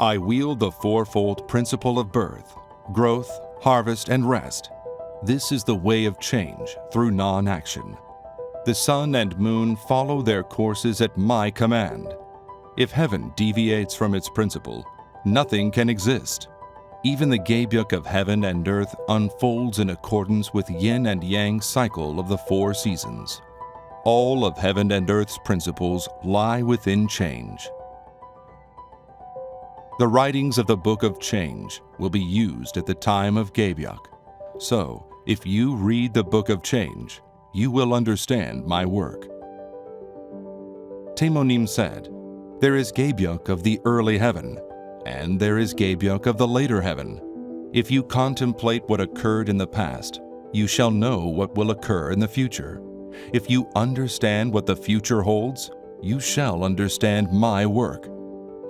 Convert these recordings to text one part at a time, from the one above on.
I wield the fourfold principle of birth, growth, harvest, and rest. This is the way of change through non-action. The sun and moon follow their courses at my command. If heaven deviates from its principle, nothing can exist. Even the gabyuk of heaven and earth unfolds in accordance with yin and yang cycle of the 4 seasons. All of heaven and earth's principles lie within change. The writings of the Book of Change will be used at the time of gabyuk. So, if you read the Book of Change, you will understand my work. Taemonim said, "There is gabyuk of the early heaven, and there is gabyuk of the later heaven. If you contemplate what occurred in the past, you shall know what will occur in the future. If you understand what the future holds, you shall understand my work.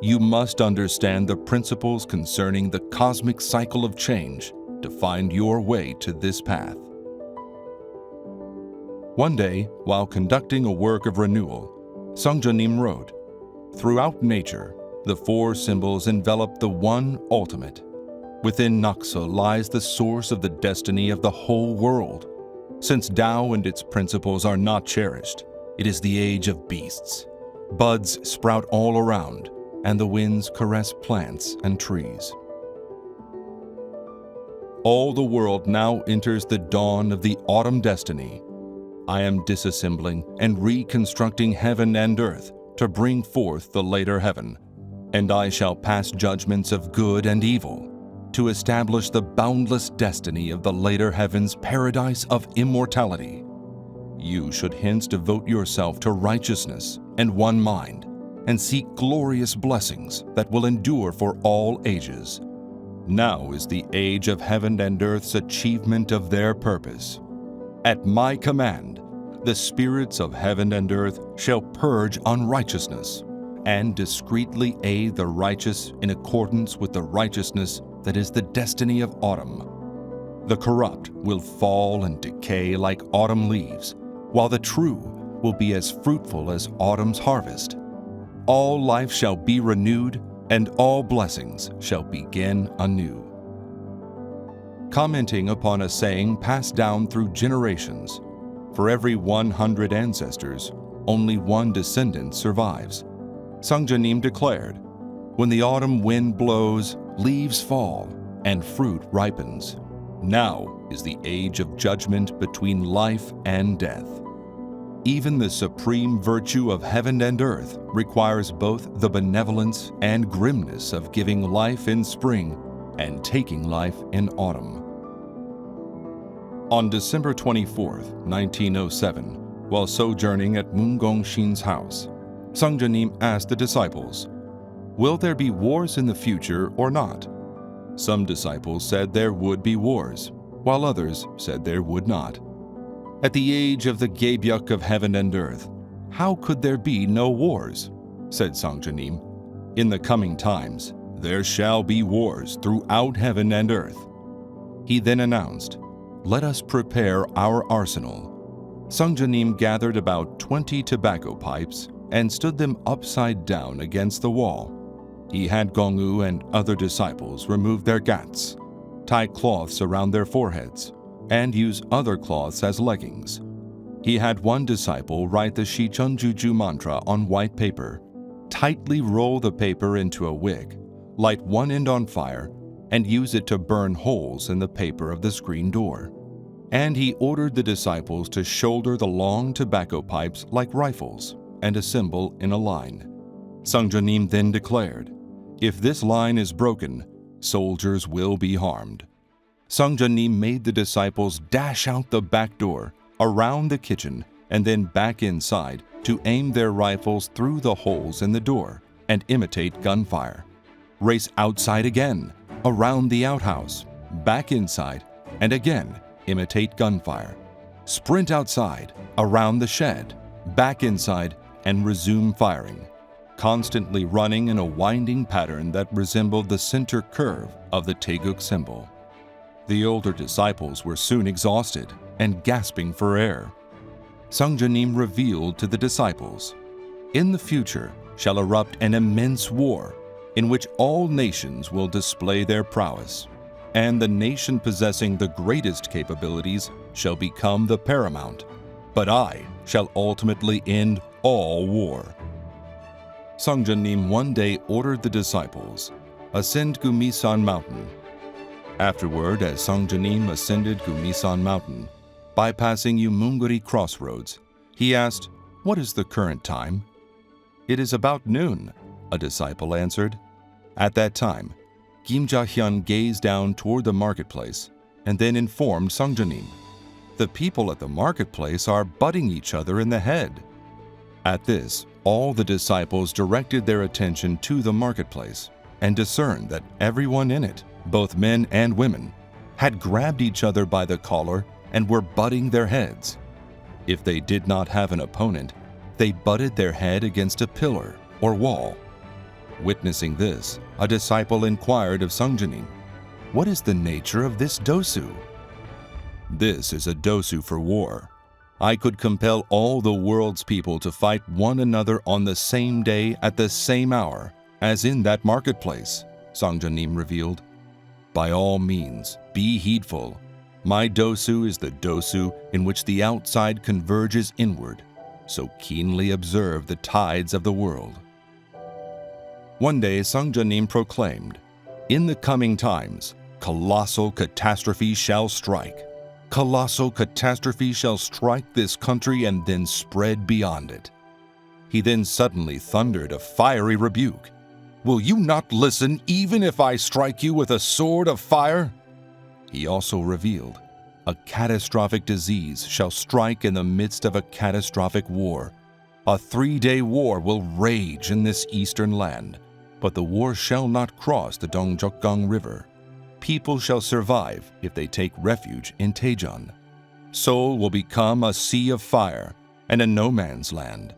You must understand the principles concerning the cosmic cycle of change to find your way to this path." One day, while conducting a work of renewal, Sungjanim wrote, "Throughout nature, the 4 symbols envelop the one ultimate. Within Naksa lies the source of the destiny of the whole world. Since Tao and its principles are not cherished, it is the age of beasts. Buds sprout all around, and the winds caress plants and trees. All the world now enters the dawn of the autumn destiny. I am disassembling and reconstructing heaven and earth to bring forth the later heaven, and I shall pass judgments of good and evil to establish the boundless destiny of the later heaven's paradise of immortality. You should hence devote yourself to righteousness and one mind, and seek glorious blessings that will endure for all ages. Now is the age of heaven and earth's achievement of their purpose. At my command, the spirits of heaven and earth shall purge unrighteousness and discreetly aid the righteous in accordance with the righteousness that is the destiny of autumn. The corrupt will fall and decay like autumn leaves, while the true will be as fruitful as autumn's harvest. All life shall be renewed, and all blessings shall begin anew." Commenting upon a saying passed down through generations, for every 100 ancestors, only 1 descendant survives, Sungjanim declared, "When the autumn wind blows, leaves fall, and fruit ripens. Now is the age of judgment between life and death. Even the supreme virtue of heaven and earth requires both the benevolence and grimness of giving life in spring and taking life in autumn." On December 24, 1907, while sojourning at Moon Gong-shin's house, Sungjanim asked the disciples, "Will there be wars in the future or not?" Some disciples said there would be wars, while others said there would not. "At the age of the gabyuk of heaven and earth, how could there be no wars?" said Sungjanim. "In the coming times, there shall be wars throughout heaven and earth." He then announced, "Let us prepare our arsenal." Sungjanim gathered about 20 tobacco pipes and stood them upside down against the wall. He had Gongwu and other disciples remove their gats, tie cloths around their foreheads, and use other cloths as leggings. He had one disciple write the Shichunjuju mantra on white paper, tightly roll the paper into a wick, light one end on fire, and use it to burn holes in the paper of the screen door. And he ordered the disciples to shoulder the long tobacco pipes like rifles and assemble in a line. Sungjanim then declared, "If this line is broken, soldiers will be harmed." Sungjanim made the disciples dash out the back door, around the kitchen, and then back inside to aim their rifles through the holes in the door and imitate gunfire. Race outside again, around the outhouse, back inside, and again imitate gunfire. Sprint outside, around the shed, back inside, and resume firing, constantly running in a winding pattern that resembled the center curve of the Taeguk symbol. The older disciples were soon exhausted and gasping for air. Sungjanim revealed to the disciples, "In the future shall erupt an immense war, in which all nations will display their prowess, and the nation possessing the greatest capabilities shall become the paramount, but I shall ultimately end all war. Sungjanim one day ordered the disciples, ascend Gumisan mountain. Afterward, as Sungjanim ascended Gumisan mountain, bypassing Umunguri crossroads, he asked, "What is the current time?" "It is about noon," a disciple answered. At that time, Kim Ja-hyun gazed down toward the marketplace and then informed Sungjanim, "The people at the marketplace are butting each other in the head." At this, all the disciples directed their attention to the marketplace and discerned that everyone in it, both men and women, had grabbed each other by the collar and were butting their heads. If they did not have an opponent, they butted their head against a pillar or wall. Witnessing this, a disciple inquired of Sungjanim, "What is the nature of this dosu?" "This is a dosu for war. I could compel all the world's people to fight one another on the same day at the same hour, as in that marketplace," Sungjanim revealed. "By all means, be heedful. My dosu is the dosu in which the outside converges inward, so keenly observe the tides of the world." One day, Sungjanim proclaimed, "In the coming times, colossal catastrophe shall strike. Colossal catastrophe shall strike this country and then spread beyond it." He then suddenly thundered a fiery rebuke. "Will you not listen even if I strike you with a sword of fire?" He also revealed, "A catastrophic disease shall strike in the midst of a catastrophic war. A 3-day war will rage in this eastern land, but the war shall not cross the Dongjokgang River. People shall survive if they take refuge in Daejeon. Seoul will become a sea of fire and a no-man's land.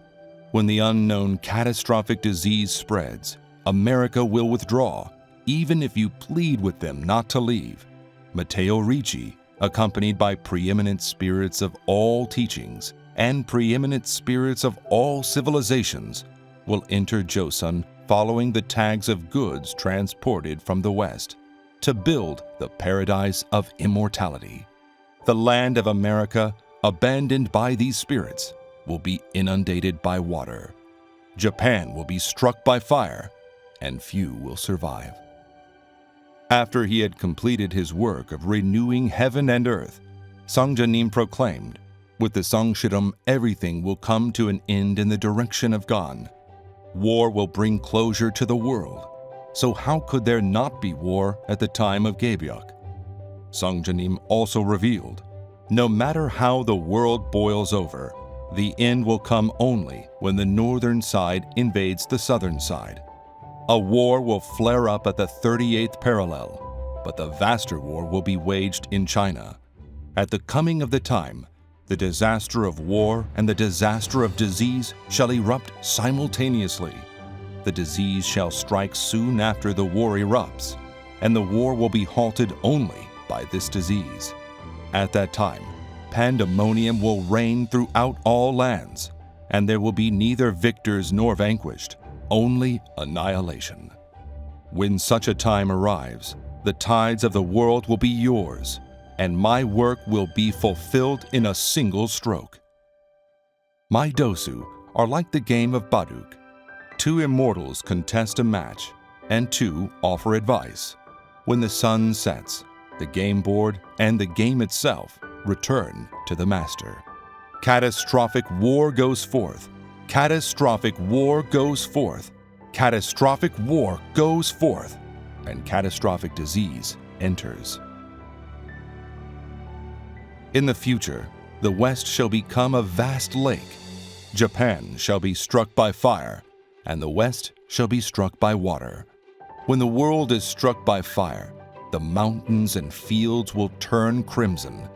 When the unknown catastrophic disease spreads, America will withdraw, even if you plead with them not to leave. Matteo Ricci, accompanied by preeminent spirits of all teachings and preeminent spirits of all civilizations, will enter Joseon following the tags of goods transported from the West, to build the paradise of immortality. The land of America, abandoned by these spirits, will be inundated by water. Japan will be struck by fire, and few will survive." After he had completed his work of renewing heaven and earth, Sungjanim proclaimed, "With the Songshidam, everything will come to an end in the direction of God. War will bring closure to the world. So how could there not be war at the time of Gaebyuk?" Sungjanim also revealed, "No matter how the world boils over, the end will come only when the northern side invades the southern side. A war will flare up at the 38th parallel, but the vaster war will be waged in China. At the coming of the time, the disaster of war and the disaster of disease shall erupt simultaneously. The disease shall strike soon after the war erupts, and the war will be halted only by this disease. At that time, pandemonium will reign throughout all lands, and there will be neither victors nor vanquished, only annihilation. When such a time arrives, the tides of the world will be yours, and my work will be fulfilled in a single stroke." My dosu are like the game of Baduk. 2 immortals contest a match, and 2 offer advice. When the sun sets, the game board and the game itself return to the master. Catastrophic war goes forth. Catastrophic war goes forth. Catastrophic war goes forth, and catastrophic disease enters. In the future, the West shall become a vast lake. Japan shall be struck by fire, and the West shall be struck by water. When the world is struck by fire, the mountains and fields will turn crimson.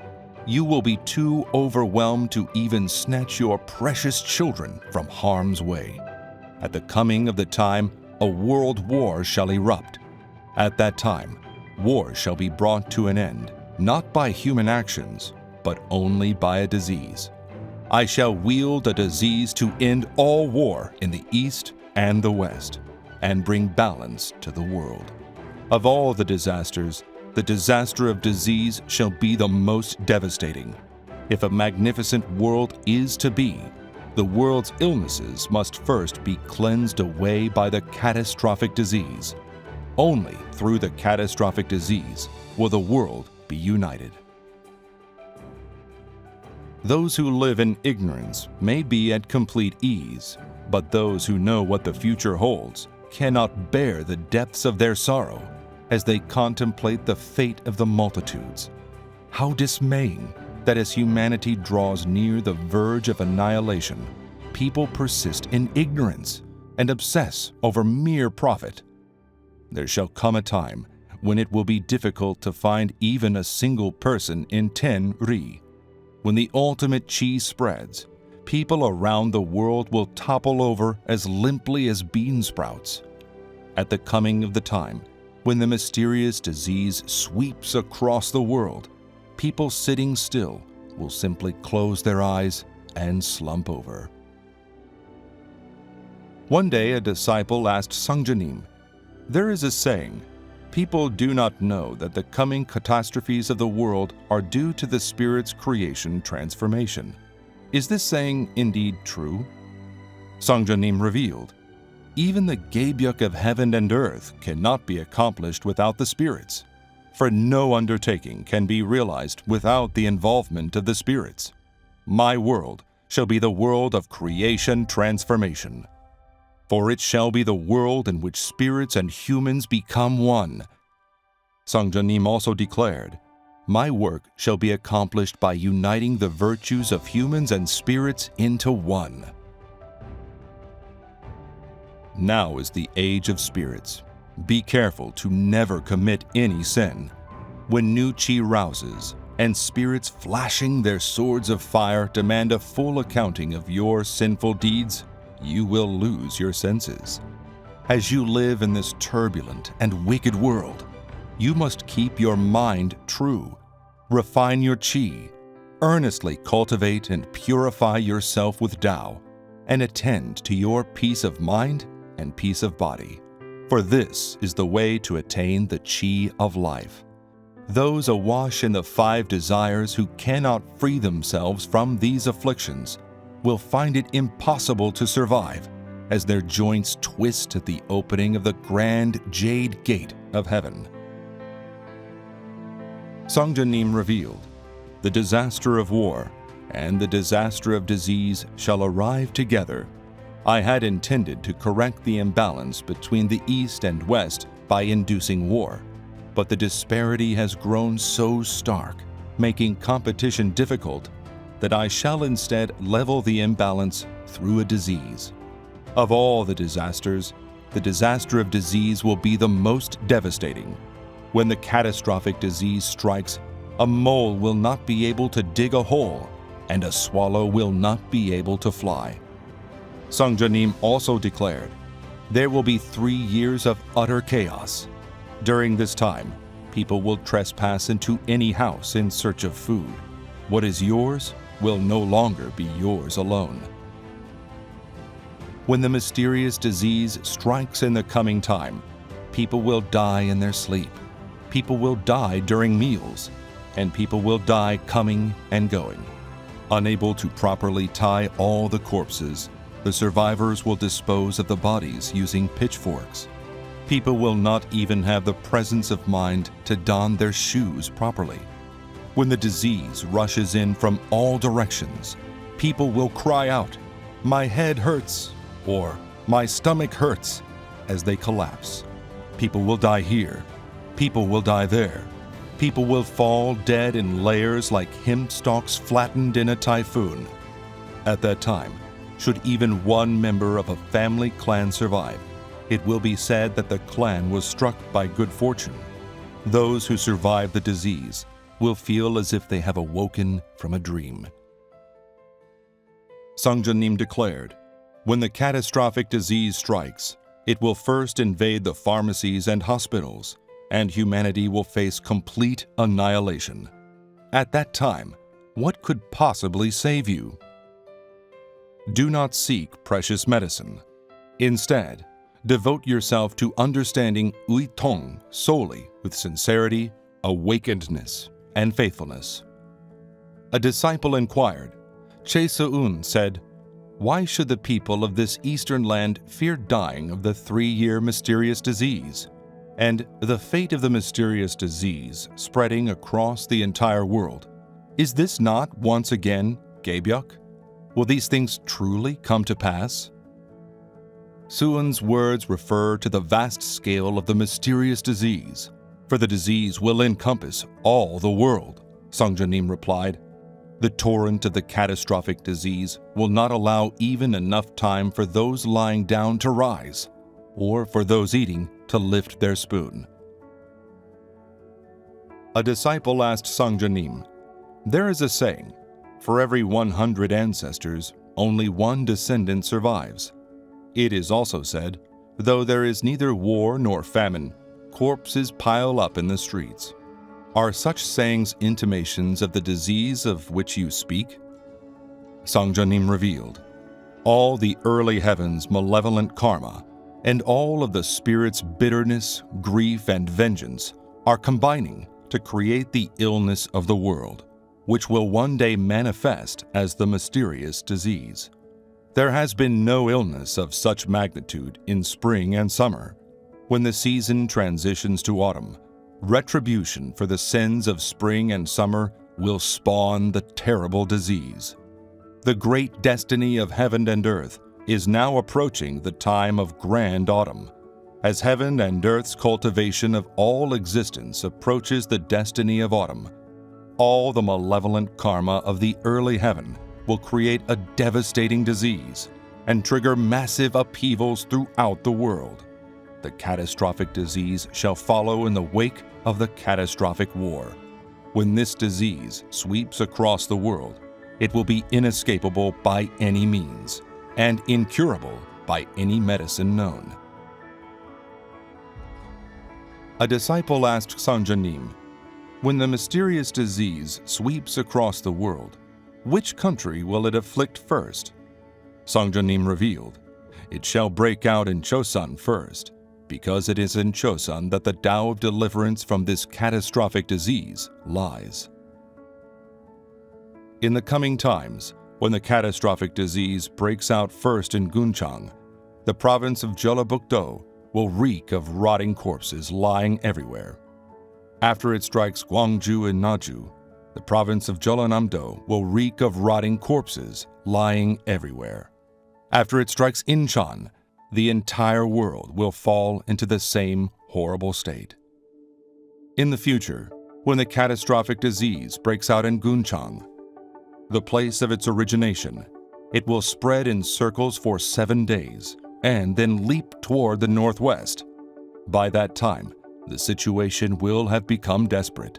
You will be too overwhelmed to even snatch your precious children from harm's way. At the coming of the time, a world war shall erupt. At that time, war shall be brought to an end, not by human actions, but only by a disease. I shall wield a disease to end all war in the East and the West. and bring balance to the world. Of all the disasters, the disaster of disease shall be the most devastating. If a magnificent world is to be, the world's illnesses must first be cleansed away by the catastrophic disease. Only through the catastrophic disease will the world be united. Those who live in ignorance may be at complete ease, but those who know what the future holds cannot bear the depths of their sorrow as they contemplate the fate of the multitudes. How dismaying that as humanity draws near the verge of annihilation, people persist in ignorance and obsess over mere profit. There shall come a time when it will be difficult to find even a single person in 10 ri. When the ultimate cheese spreads, people around the world will topple over as limply as bean sprouts. At the coming of the time, when the mysterious disease sweeps across the world, people sitting still will simply close their eyes and slump over. One day a disciple asked Sungjanim, "There is a saying, people do not know that the coming catastrophes of the world are due to the Spirit's creation transformation. Is this saying indeed true?" Sungjanim revealed, "Even the Gebyuk of heaven and earth cannot be accomplished without the spirits, for no undertaking can be realized without the involvement of the spirits. My world shall be the world of creation transformation. For it shall be the world in which spirits and humans become one." Sungjanim also declared, "My work shall be accomplished by uniting the virtues of humans and spirits into one." Now is the age of spirits. Be careful to never commit any sin. When new chi rouses, and spirits flashing their swords of fire demand a full accounting of your sinful deeds, you will lose your senses. As you live in this turbulent and wicked world, you must keep your mind true, refine your chi, earnestly cultivate and purify yourself with Tao, and attend to your peace of mind and peace of body. For this is the way to attain the chi of life. Those awash in the 5 desires who cannot free themselves from these afflictions will find it impossible to survive, as their joints twist at the opening of the grand jade gate of heaven. Sungjanim revealed, "The disaster of war and the disaster of disease shall arrive together. I had intended to correct the imbalance between the East and West by inducing war, but the disparity has grown so stark, making competition difficult, that I shall instead level the imbalance through a disease. Of all the disasters, the disaster of disease will be the most devastating. When the catastrophic disease strikes, a mole will not be able to dig a hole, and a swallow will not be able to fly." Sungjanim also declared, "There will be 3 years of utter chaos. During this time, people will trespass into any house in search of food. What is yours will no longer be yours alone." When the mysterious disease strikes in the coming time, people will die in their sleep, people will die during meals, and people will die coming and going. Unable to properly tie all the corpses, the survivors will dispose of the bodies using pitchforks. People will not even have the presence of mind to don their shoes properly. When the disease rushes in from all directions, people will cry out, "My head hurts," or "My stomach hurts," as they collapse. People will die here. People will die there. People will fall dead in layers like hemp stalks flattened in a typhoon. At that time, should even one member of a family clan survive, it will be said that the clan was struck by good fortune. Those who survive the disease will feel as if they have awoken from a dream. Sungjanim declared, "When the catastrophic disease strikes, it will first invade the pharmacies and hospitals, and humanity will face complete annihilation. At that time, what could possibly save you? Do not seek precious medicine. Instead, Devote yourself to understanding Uitong solely with sincerity, awakenedness, and faithfulness. A disciple inquired. Chae-seun said, "Why should the people of this eastern land fear dying of the 3-year mysterious disease? And the fate of the mysterious disease spreading across the entire world. Is this not once again Gaebyuk? Will these things truly come to pass?" Suun's words refer to the vast scale of the mysterious disease, for the disease will encompass all the world, Sungjanim replied. The torrent of the catastrophic disease will not allow even enough time for those lying down to rise, or for those eating to lift their spoon. A disciple asked Sungjanim, "There is a saying, for every 100 ancestors, only one descendant survives. It is also said, though there is neither war nor famine, corpses pile up in the streets. Are such sayings intimations of the disease of which you speak?" Sungjanim revealed, "All the early heavens' malevolent karma and all of the spirit's bitterness, grief, and vengeance are combining to create the illness of the world, which will one day manifest as the mysterious disease. There has been no illness of such magnitude in spring and summer. When the season transitions to autumn, retribution for the sins of spring and summer will spawn the terrible disease. The great destiny of heaven and earth is now approaching the time of grand autumn. As heaven and earth's cultivation of all existence approaches the destiny of autumn, all the malevolent karma of the early heaven will create a devastating disease and trigger massive upheavals throughout the world. The catastrophic disease shall follow in the wake of the catastrophic war. When this disease sweeps across the world, it will be inescapable by any means and incurable by any medicine known." A disciple asked Sungjanim, "When the mysterious disease sweeps across the world, which country will it afflict first?" Sungjanim revealed, "It shall break out in Chosun first, because it is in Chosun that the Tao of deliverance from this catastrophic disease lies." In the coming times, when the catastrophic disease breaks out first in Gunchang, the province of Jeollabuk-do will reek of rotting corpses lying everywhere. After it strikes Gwangju and Naju, the province of Jeollanam-do will reek of rotting corpses lying everywhere. After it strikes Incheon, the entire world will fall into the same horrible state. In the future, when the catastrophic disease breaks out in Gunchang, the place of its origination, it will spread in circles for 7 days and then leap toward the northwest. By that time, the situation will have become desperate.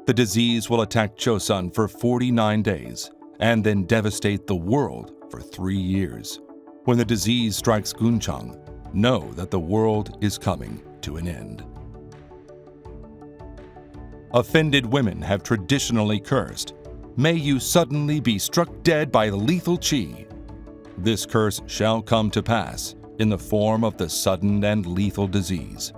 The disease will attack Chosun for 49 days and then devastate the world for 3 years. When the disease strikes Gunchang, know that the world is coming to an end. Offended women have traditionally cursed, "May you suddenly be struck dead by lethal chi." This curse shall come to pass in the form of the sudden and lethal disease.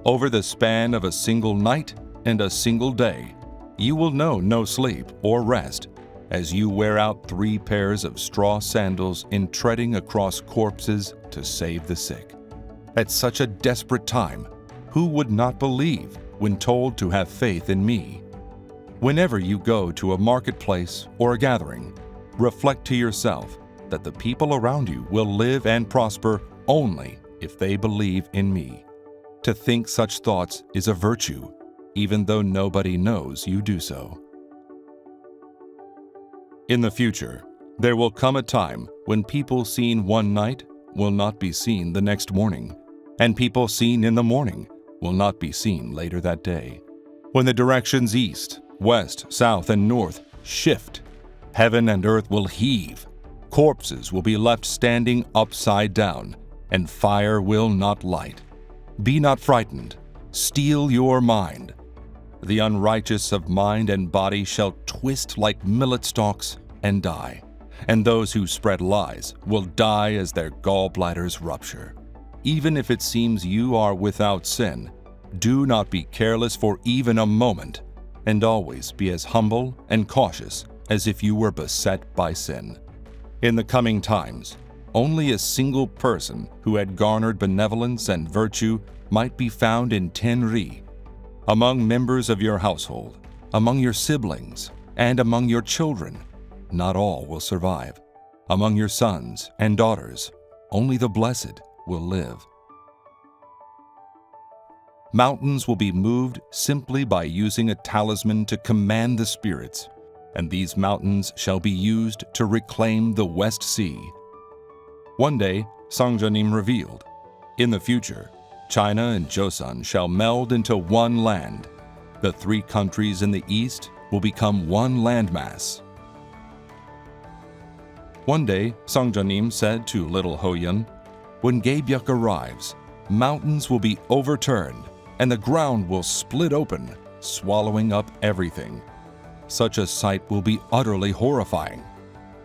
Over the span of a single night and a single day, you will know no sleep or rest as you wear out 3 pairs of straw sandals in treading across corpses to save the sick. At such a desperate time, who would not believe when told to have faith in me? Whenever you go to a marketplace or a gathering, reflect to yourself that the people around you will live and prosper only if they believe in me. To think such thoughts is a virtue, even though nobody knows you do so. In the future, there will come a time when people seen one night will not be seen the next morning, and people seen in the morning will not be seen later that day. When the directions east, west, south, and north shift, heaven and earth will heave, corpses will be left standing upside down, and fire will not light. Be not frightened, steel your mind. The unrighteous of mind and body shall twist like millet stalks and die, and those who spread lies will die as their gallbladders rupture. even if it seems you are without sin, do not be careless for even a moment, and always be as humble and cautious as if you were beset by sin. In the coming times, only a single person who had garnered benevolence and virtue might be found in Tenri. Among members of your household, among your siblings, and among your children, not all will survive. Among your sons and daughters, only the blessed will live. Mountains will be moved simply by using a talisman to command the spirits, and these mountains shall be used to reclaim the West Sea. One day, Sangjanim revealed, in the future, China and Joseon shall meld into one land. The three countries in the east will become one landmass. One day, Sangjanim said to little Hoyun, when Gaebyuk arrives, mountains will be overturned and the ground will split open, swallowing up everything. Such a sight will be utterly horrifying.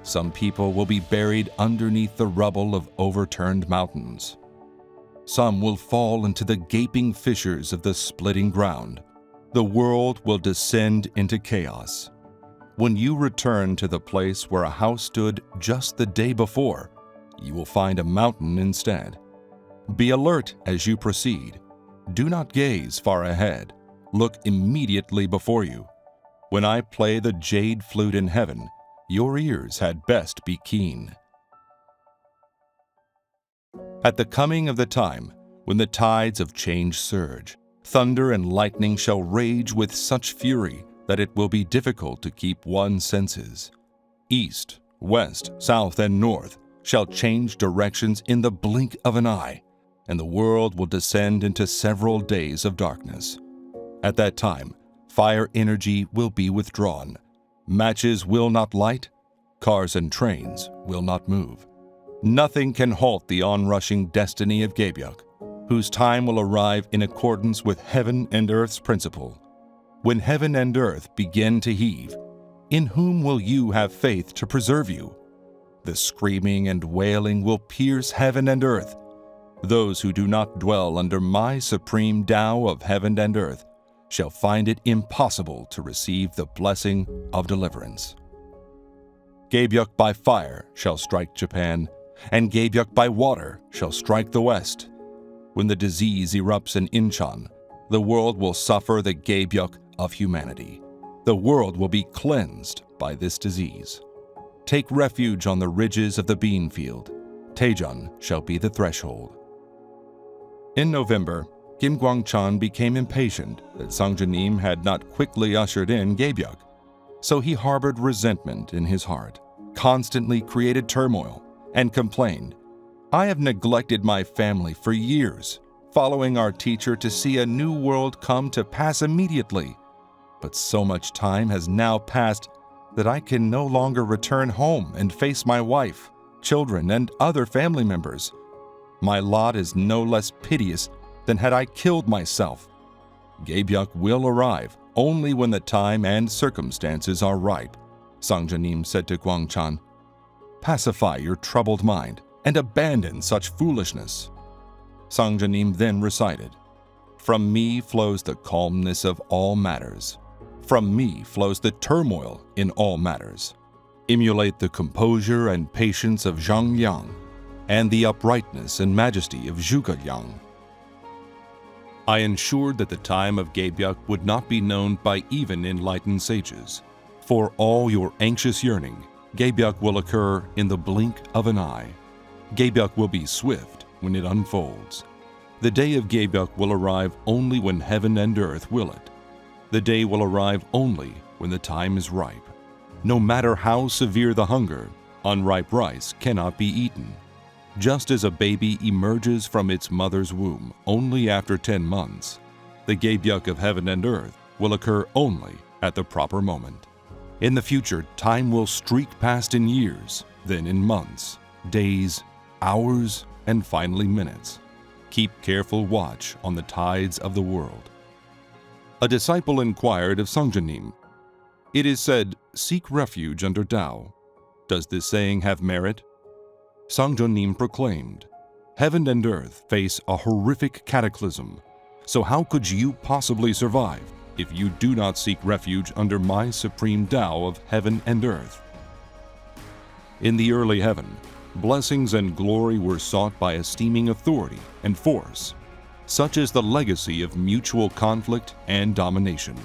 Some people will be buried underneath the rubble of overturned mountains. Some will fall into the gaping fissures of the splitting ground. The world will descend into chaos. When you return to the place where a house stood just the day before, you will find a mountain instead. Be alert as you proceed. Do not gaze far ahead. Look immediately before you. When I play the jade flute in heaven, your ears had best be keen. At the coming of the time, when the tides of change surge, thunder and lightning shall rage with such fury that it will be difficult to keep one's senses. East, west, south, and north shall change directions in the blink of an eye, and the world will descend into several days of darkness. At that time, fire energy will be withdrawn. Matches will not light. Cars and trains will not move. Nothing can halt the onrushing destiny of Gaebyuk, whose time will arrive in accordance with heaven and earth's principle. When heaven and earth begin to heave, in whom will you have faith to preserve you? The screaming and wailing will pierce heaven and earth. Those who do not dwell under my supreme Tao of heaven and earth shall find it impossible to receive the blessing of deliverance. Gaebyuk by fire shall strike Japan, and Gaebyuk by water shall strike the West. When the disease erupts in Incheon, the world will suffer the Gaebyuk of humanity. The world will be cleansed by this disease. Take refuge on the ridges of the bean field. Daejeon shall be the threshold. In November, Kim Gwang-chan became impatient that Sangjanim had not quickly ushered in Gaebyuk, so he harbored resentment in his heart, constantly created turmoil, and complained, I have neglected my family for years, following our teacher to see a new world come to pass immediately. But so much time has now passed that I can no longer return home and face my wife, children, and other family members. My lot is no less piteous than had I killed myself. Gaebyuk will arrive only when the time and circumstances are ripe, Sangjanim said to Gwang-chan. Pacify your troubled mind and abandon such foolishness. Sangjanim then recited, From me flows the calmness of all matters. From me flows the turmoil in all matters. Emulate the composure and patience of Zhang Yang and the uprightness and majesty of Zhuge Liang. I ensured that the time of Gaebyuk would not be known by even enlightened sages. For all your anxious yearning, Gaebyuk will occur in the blink of an eye. Gaebyuk will be swift when it unfolds. The day of Gaebyuk will arrive only when heaven and earth will it. The day will arrive only when the time is ripe. No matter how severe the hunger, unripe rice cannot be eaten. Just as a baby emerges from its mother's womb only after 10 months, the Gaebyuk of heaven and earth will occur only at the proper moment. In the future, time will streak past in years, then in months, days, hours, and finally minutes. Keep careful watch on the tides of the world. A disciple inquired of Sangjanim, It is said, seek refuge under Tao. Does this saying have merit? Sangjanim proclaimed, Heaven and earth face a horrific cataclysm. So how could you possibly survive if you do not seek refuge under my supreme Tao of heaven and earth? In the early heaven, blessings and glory were sought by esteeming authority and force. Such is the legacy of mutual conflict and domination.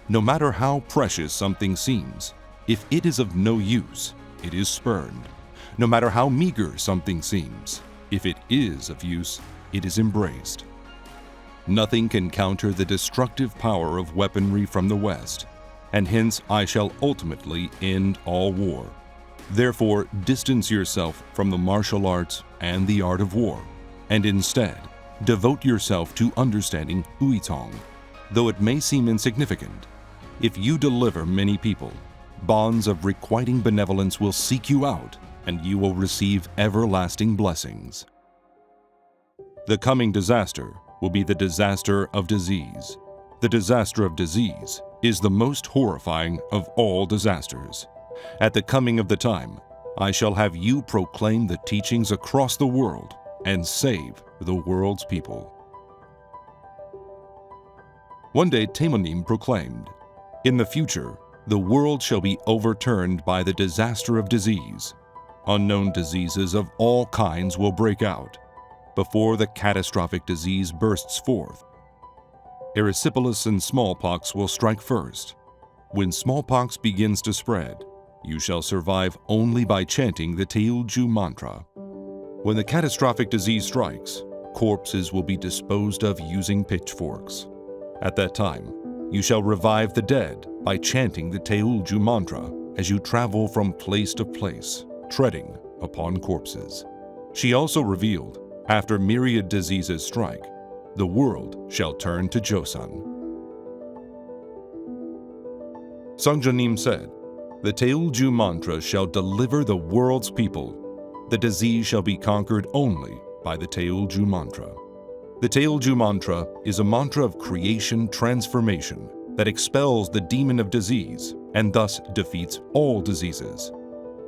No matter how precious something seems, if it is of no use, it is spurned. No matter how meager something seems, if it is of use, it is embraced. Nothing can counter the destructive power of weaponry from the West, and hence I shall ultimately end all war. Therefore, distance yourself from the martial arts and the art of war, and instead, devote yourself to understanding Uitong. Though it may seem insignificant, if you deliver many people, bonds of requiting benevolence will seek you out, and you will receive everlasting blessings. The coming disaster will be the disaster of disease. The disaster of disease is the most horrifying of all disasters. At the coming of the time, I shall have you proclaim the teachings across the world and save the world's people. One day Taemonim proclaimed, "In the future, the world shall be overturned by the disaster of disease. Unknown diseases of all kinds will break out before the catastrophic disease bursts forth. Erysipelas and smallpox will strike first. When smallpox begins to spread, you shall survive only by chanting the Teolju mantra. When the catastrophic disease strikes, corpses will be disposed of using pitchforks. At that time, you shall revive the dead by chanting the Teolju mantra as you travel from place to place, treading upon corpses." She also revealed, after myriad diseases strike, the world shall turn to Joseon. Sungjanim said, "The Teolju mantra shall deliver the world's people. The disease shall be conquered only by the Teolju mantra." The Teolju mantra is a mantra of creation transformation that expels the demon of disease and thus defeats all diseases.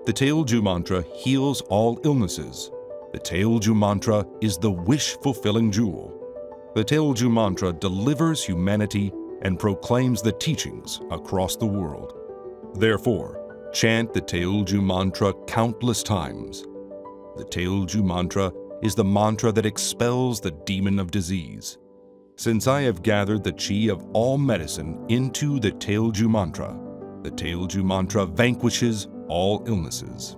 The Teolju mantra heals all illnesses. The Teolju mantra is the wish-fulfilling jewel. The Teolju mantra delivers humanity and proclaims the teachings across the world. Therefore, chant the Teolju mantra countless times. The Teolju mantra is the mantra that expels the demon of disease. Since I have gathered the chi of all medicine into the Teolju mantra vanquishes all illnesses.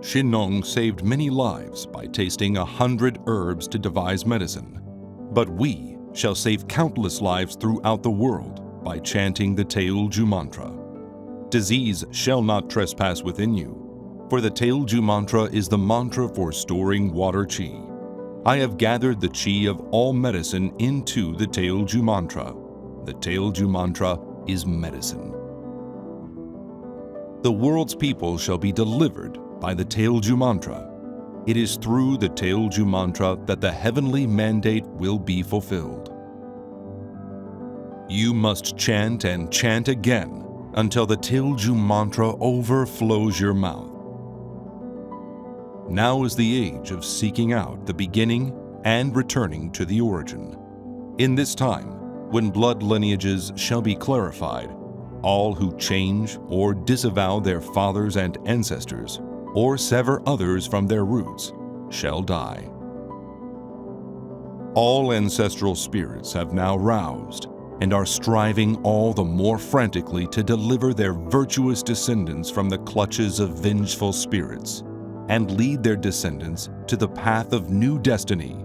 Shinong saved many lives by tasting 100 herbs to devise medicine, but we shall save countless lives throughout the world by chanting the Teolju mantra. Disease shall not trespass within you, for the Teolju mantra is the mantra for storing water chi. I have gathered the chi of all medicine into the Teolju mantra. The Teolju mantra is medicine. The world's people shall be delivered by the Teolju mantra. It is through the Teolju mantra that the heavenly mandate will be fulfilled. You must chant and chant again until the Teolju mantra overflows your mouth. Now is the age of seeking out the beginning and returning to the origin. In this time, when blood lineages shall be clarified, all who change or disavow their fathers and ancestors, or sever others from their roots, shall die. All ancestral spirits have now roused and are striving all the more frantically to deliver their virtuous descendants from the clutches of vengeful spirits and lead their descendants to the path of new destiny.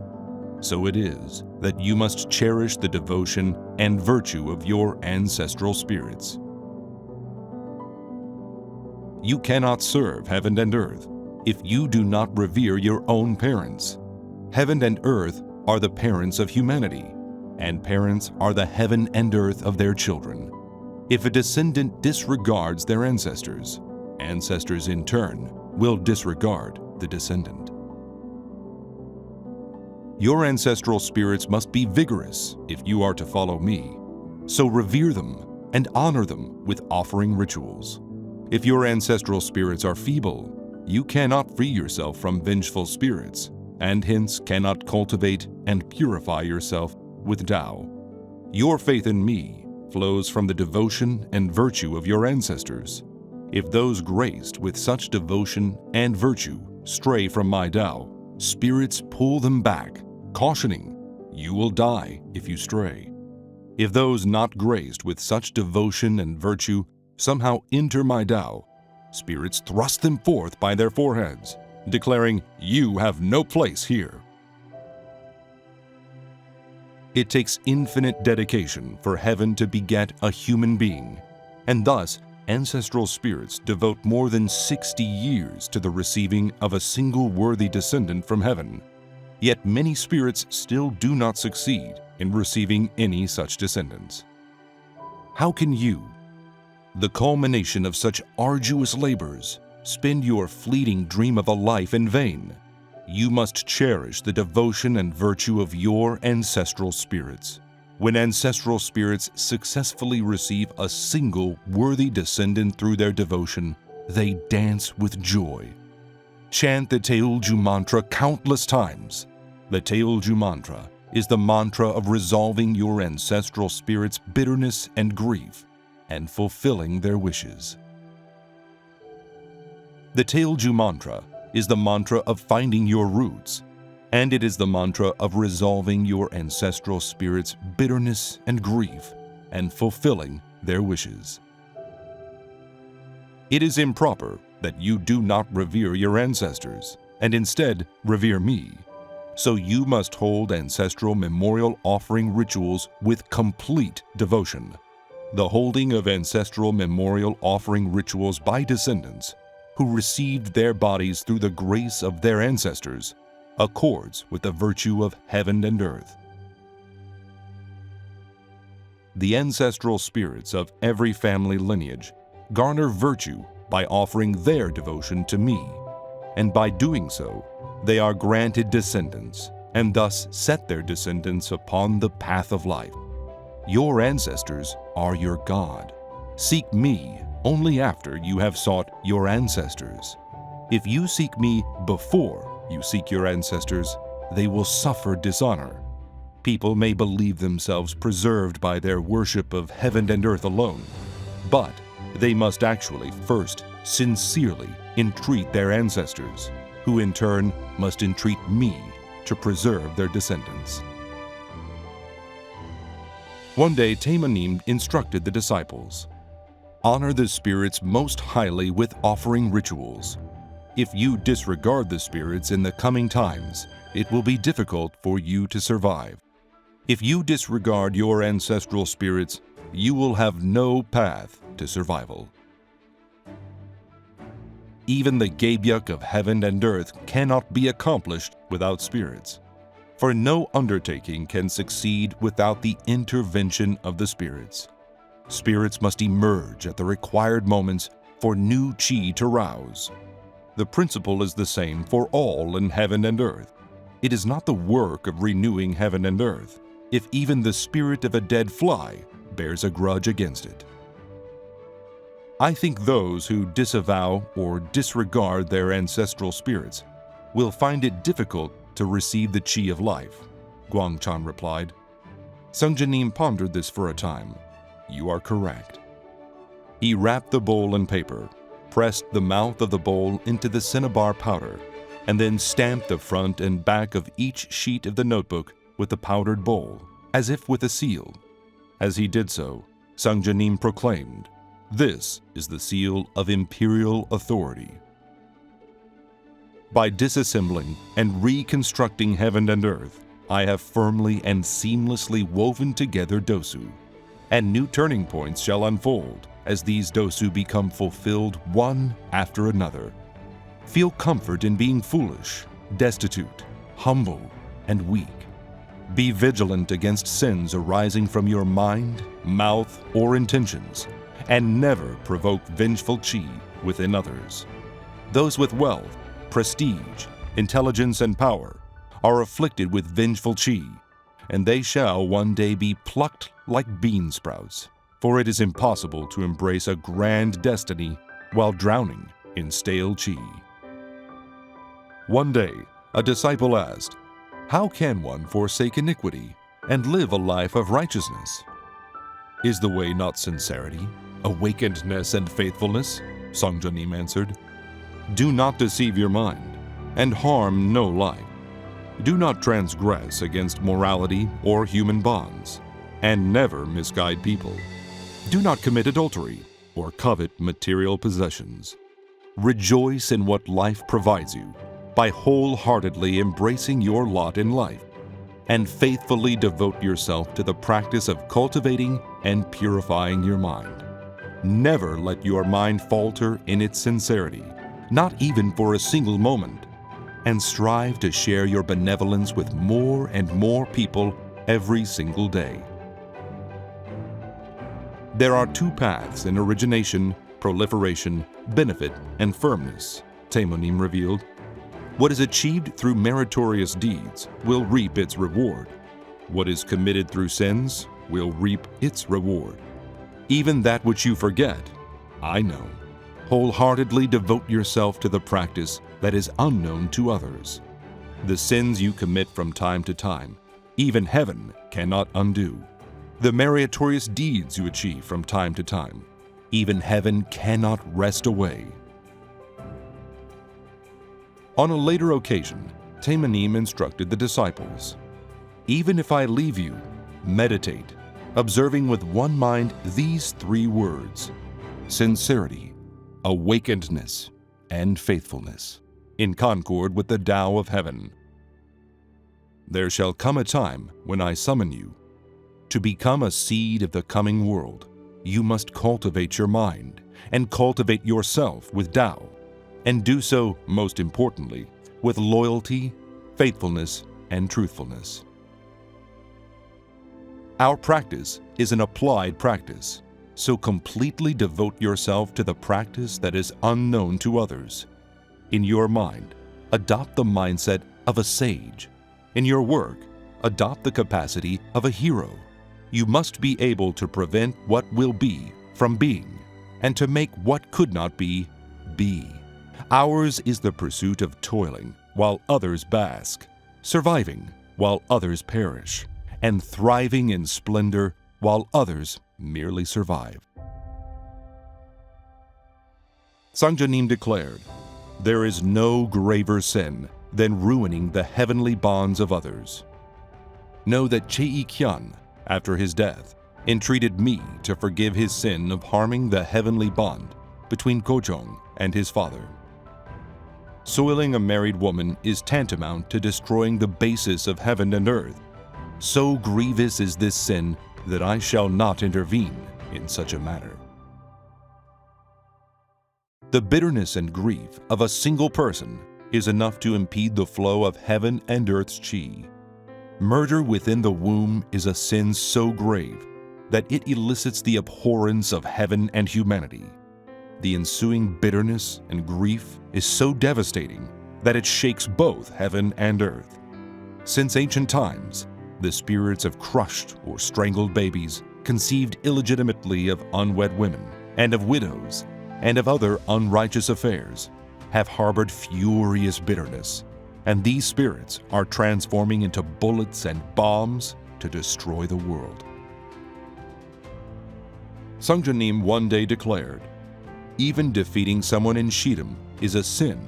So it is that you must cherish the devotion and virtue of your ancestral spirits. You cannot serve heaven and earth if you do not revere your own parents. Heaven and earth are the parents of humanity, and parents are the heaven and earth of their children. If a descendant disregards their ancestors, ancestors in turn will disregard the descendant. Your ancestral spirits must be vigorous if you are to follow me, so revere them and honor them with offering rituals. If your ancestral spirits are feeble, you cannot free yourself from vengeful spirits, and hence cannot cultivate and purify yourself with Tao. Your faith in me flows from the devotion and virtue of your ancestors. If those graced with such devotion and virtue stray from my Tao, spirits pull them back, cautioning, you will die if you stray. If those not graced with such devotion and virtue somehow enter my Tao, spirits thrust them forth by their foreheads, declaring, you have no place here. It takes infinite dedication for heaven to beget a human being, and thus ancestral spirits devote more than 60 years to the receiving of a single worthy descendant from heaven. Yet many spirits still do not succeed in receiving any such descendants. How can you, the culmination of such arduous labors, spend your fleeting dream of a life in vain? You must cherish the devotion and virtue of your ancestral spirits. When ancestral spirits successfully receive a single worthy descendant through their devotion, they dance with joy. Chant the Teolju mantra countless times. The Teolju mantra is the mantra of resolving your ancestral spirits' bitterness and grief and fulfilling their wishes. The Teolju mantra is the mantra of finding your roots, and it is the mantra of resolving your ancestral spirits' bitterness and grief and fulfilling their wishes. It is improper that you do not revere your ancestors and instead revere me. So you must hold ancestral memorial offering rituals with complete devotion. The holding of ancestral memorial offering rituals by descendants who received their bodies through the grace of their ancestors accords with the virtue of heaven and earth. The ancestral spirits of every family lineage garner virtue by offering their devotion to me, and by doing so, they are granted descendants, and thus set their descendants upon the path of life. Your ancestors are your God. Seek me only after you have sought your ancestors. If you seek me before you seek your ancestors, they will suffer dishonor. People may believe themselves preserved by their worship of heaven and earth alone, but they must actually first sincerely entreat their ancestors, who in turn must entreat me to preserve their descendants. One day, Tamanim instructed the disciples, honor the spirits most highly with offering rituals. If you disregard the spirits in the coming times, it will be difficult for you to survive. If you disregard your ancestral spirits, you will have no path to survival. Even the Gebyuk of heaven and earth cannot be accomplished without spirits, for no undertaking can succeed without the intervention of the spirits. Spirits must emerge at the required moments for new chi to rouse. The principle is the same for all in heaven and earth. It is not the work of renewing heaven and earth, if even the spirit of a dead fly bears a grudge against it. I think those who disavow or disregard their ancestral spirits will find it difficult to receive the chi of life, Guangchan replied. Sungjanim pondered this for a time. You are correct. He wrapped the bowl in paper, pressed the mouth of the bowl into the cinnabar powder, and then stamped the front and back of each sheet of the notebook with the powdered bowl, as if with a seal. As he did so, Sungjanim proclaimed, "This is the seal of imperial authority." By disassembling and reconstructing heaven and earth, I have firmly and seamlessly woven together Dosu, and new turning points shall unfold as these Dosu become fulfilled one after another. Feel comfort in being foolish, destitute, humble, and weak. Be vigilant against sins arising from your mind, mouth, or intentions, and never provoke vengeful chi within others. Those with wealth, prestige, intelligence, and power are afflicted with vengeful chi, and they shall one day be plucked like bean sprouts, for it is impossible to embrace a grand destiny while drowning in stale chi. One day, a disciple asked, "How can one forsake iniquity and live a life of righteousness? Is the way not sincerity, awakenedness, and faithfulness?" Sungjanim answered, "Do not deceive your mind, and harm no life. Do not transgress against morality or human bonds, and never misguide people. Do not commit adultery or covet material possessions. Rejoice in what life provides you by wholeheartedly embracing your lot in life, and faithfully devote yourself to the practice of cultivating and purifying your mind. Never let your mind falter in its sincerity, not even for a single moment, and strive to share your benevolence with more and more people every single day." There are two paths in origination, proliferation, benefit, and firmness, Taimonim revealed. What is achieved through meritorious deeds will reap its reward. What is committed through sins will reap its reward. Even that which you forget, I know. Wholeheartedly devote yourself to the practice that is unknown to others. The sins you commit from time to time, even heaven cannot undo. The meritorious deeds you achieve from time to time, even heaven cannot wrest away. On a later occasion, Taimonim instructed the disciples, "Even if I leave you, meditate, observing with one mind these three words: sincerity, awakenedness, and faithfulness, in concord with the Tao of heaven. There shall come a time when I summon you. To become a seed of the coming world, you must cultivate your mind and cultivate yourself with Tao, and do so, most importantly, with loyalty, faithfulness, and truthfulness." Our practice is an applied practice, so completely devote yourself to the practice that is unknown to others. In your mind, adopt the mindset of a sage. In your work, adopt the capacity of a hero. You must be able to prevent what will be from being, and to make what could not be, be. Ours is the pursuit of toiling while others bask, surviving while others perish, and thriving in splendor while others merely survive. Sungjanim declared, "There is no graver sin than ruining the heavenly bonds of others. Know that Che-i-kyan, after his death, entreated me to forgive his sin of harming the heavenly bond between Kojong and his father. Soiling a married woman is tantamount to destroying the basis of heaven and earth. So grievous is this sin that I shall not intervene in such a matter." The bitterness and grief of a single person is enough to impede the flow of heaven and earth's chi. Murder within the womb is a sin so grave that it elicits the abhorrence of heaven and humanity. The ensuing bitterness and grief is so devastating that it shakes both heaven and earth. Since ancient times, the spirits of crushed or strangled babies, conceived illegitimately of unwed women, and of widows, and of other unrighteous affairs, have harbored furious bitterness, and these spirits are transforming into bullets and bombs to destroy the world. Sungjanim one day declared, "Even defeating someone in Shidam is a sin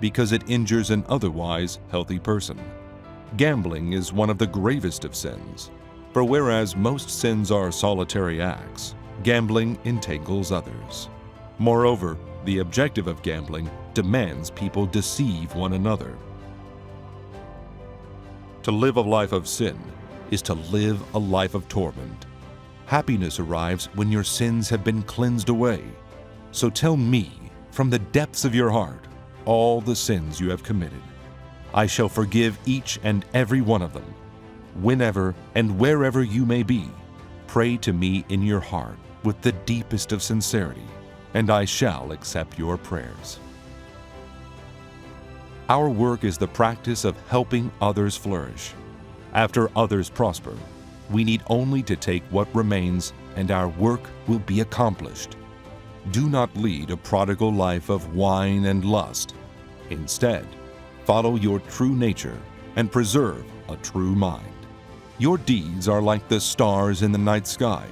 because it injures an otherwise healthy person. Gambling is one of the gravest of sins, for whereas most sins are solitary acts, gambling entangles others. Moreover, the objective of gambling demands people deceive one another. To live a life of sin is to live a life of torment. Happiness arrives when your sins have been cleansed away. So tell me, from the depths of your heart, all the sins you have committed. I shall forgive each and every one of them. Whenever and wherever you may be, pray to me in your heart with the deepest of sincerity, and I shall accept your prayers." Our work is the practice of helping others flourish. After others prosper, we need only to take what remains, and our work will be accomplished. Do not lead a prodigal life of wine and lust. Instead, follow your true nature, and preserve a true mind. Your deeds are like the stars in the night sky.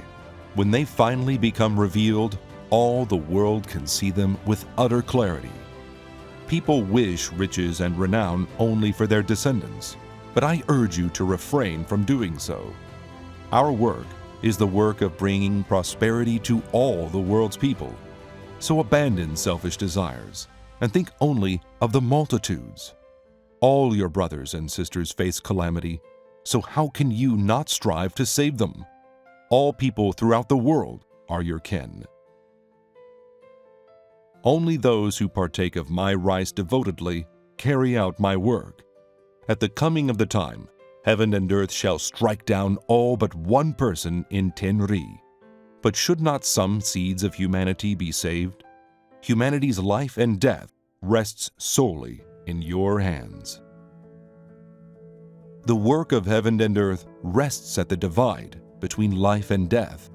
When they finally become revealed, all the world can see them with utter clarity. People wish riches and renown only for their descendants, but I urge you to refrain from doing so. Our work is the work of bringing prosperity to all the world's people. So abandon selfish desires and think only of the multitudes. All your brothers and sisters face calamity, so how can you not strive to save them? All people throughout the world are your kin. Only those who partake of my rice devotedly carry out my work. At the coming of the time, heaven and earth shall strike down all but one person in Tenri. But should not some seeds of humanity be saved? Humanity's life and death rests solely in your hands. The work of heaven and earth rests at the divide between life and death,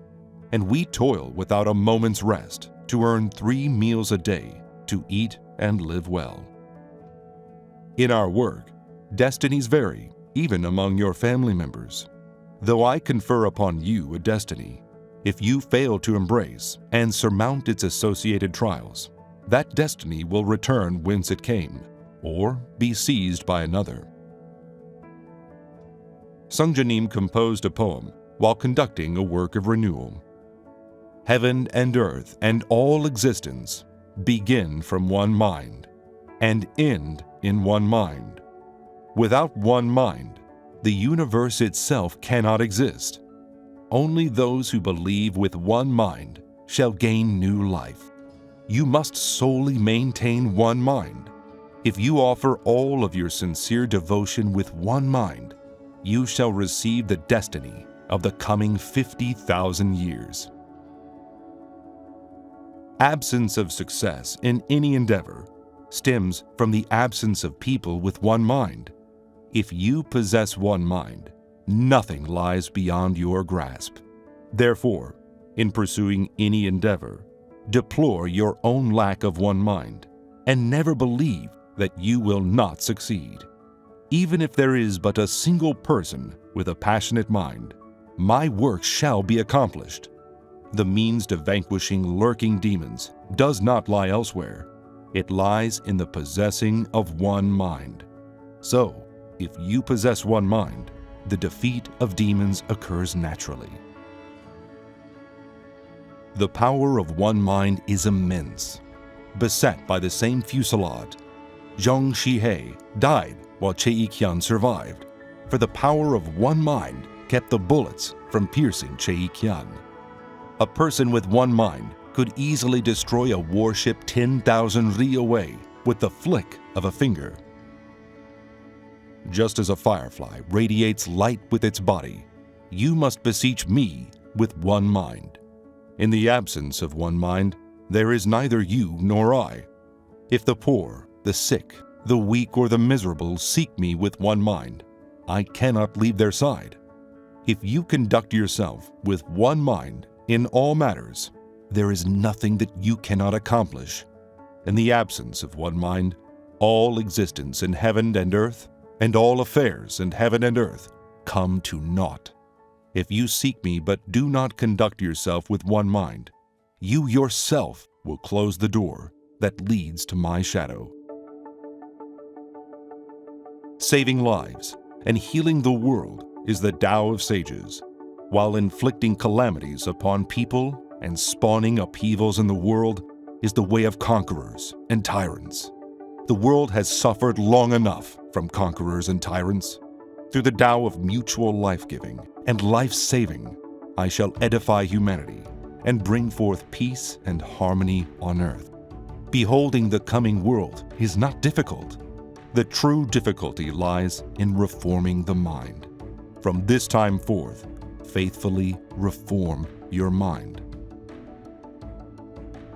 and we toil without a moment's rest to earn 3 meals a day to eat and live well. In our work, destinies vary, even among your family members. Though I confer upon you a destiny, if you fail to embrace and surmount its associated trials, that destiny will return whence it came, or be seized by another. Sungjanim composed a poem while conducting a work of renewal. Heaven and earth and all existence begin from one mind and end in one mind. Without one mind, the universe itself cannot exist. Only those who believe with one mind shall gain new life. You must solely maintain one mind. If you offer all of your sincere devotion with one mind, you shall receive the destiny of the coming 50,000 years. Absence of success in any endeavor stems from the absence of people with one mind. If you possess one mind, nothing lies beyond your grasp. Therefore, in pursuing any endeavor, deplore your own lack of one mind and never believe that you will not succeed. Even if there is but a single person with a passionate mind, my work shall be accomplished. The means to vanquishing lurking demons does not lie elsewhere. It lies in the possessing of one mind. So, if you possess one mind, the defeat of demons occurs naturally. The power of one mind is immense. Beset by the same fusillade, Zhang Shihe died while Che Ikyan survived, for the power of one mind kept the bullets from piercing Che Ikyan. A person with one mind could easily destroy a warship 10,000 ri away with the flick of a finger. Just as a firefly radiates light with its body, you must beseech me with one mind. In the absence of one mind, there is neither you nor I. If the poor, the sick, the weak, or the miserable seek me with one mind, I cannot leave their side. If you conduct yourself with one mind in all matters, there is nothing that you cannot accomplish. In the absence of one mind, all existence in heaven and earth, and all affairs in heaven and earth, come to naught. If you seek me but do not conduct yourself with one mind, you yourself will close the door that leads to my shadow. Saving lives and healing the world is the Tao of sages, while inflicting calamities upon people and spawning upheavals in the world is the way of conquerors and tyrants. The world has suffered long enough from conquerors and tyrants. Through the Tao of mutual life-giving and life-saving, I shall edify humanity and bring forth peace and harmony on earth. Beholding the coming world is not difficult. The true difficulty lies in reforming the mind. From this time forth, faithfully reform your mind.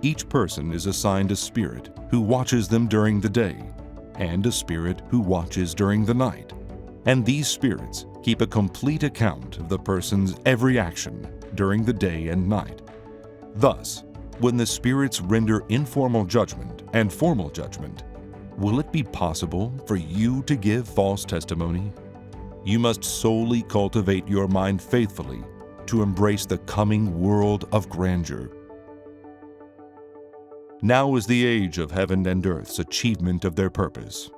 Each person is assigned a spirit who watches them during the day, and a spirit who watches during the night. And these spirits keep a complete account of the person's every action during the day and night. Thus, when the spirits render informal judgment and formal judgment, will it be possible for you to give false testimony? You must solely cultivate your mind faithfully to embrace the coming world of grandeur. Now is the age of heaven and earth's achievement of their purpose.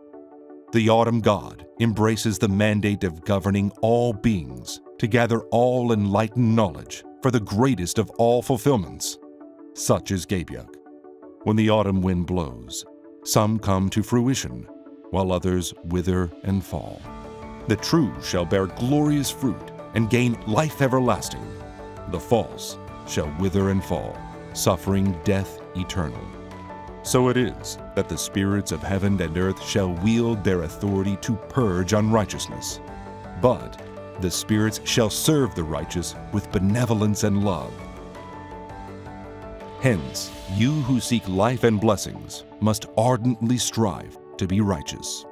The autumn god embraces the mandate of governing all beings to gather all enlightened knowledge for the greatest of all fulfillments. Such is Gabyuk. When the autumn wind blows, some come to fruition, while others wither and fall. The true shall bear glorious fruit and gain life everlasting. The false shall wither and fall, suffering death eternal. So it is that the spirits of heaven and earth shall wield their authority to purge unrighteousness. But the spirits shall serve the righteous with benevolence and love. Hence, you who seek life and blessings must ardently strive to be righteous.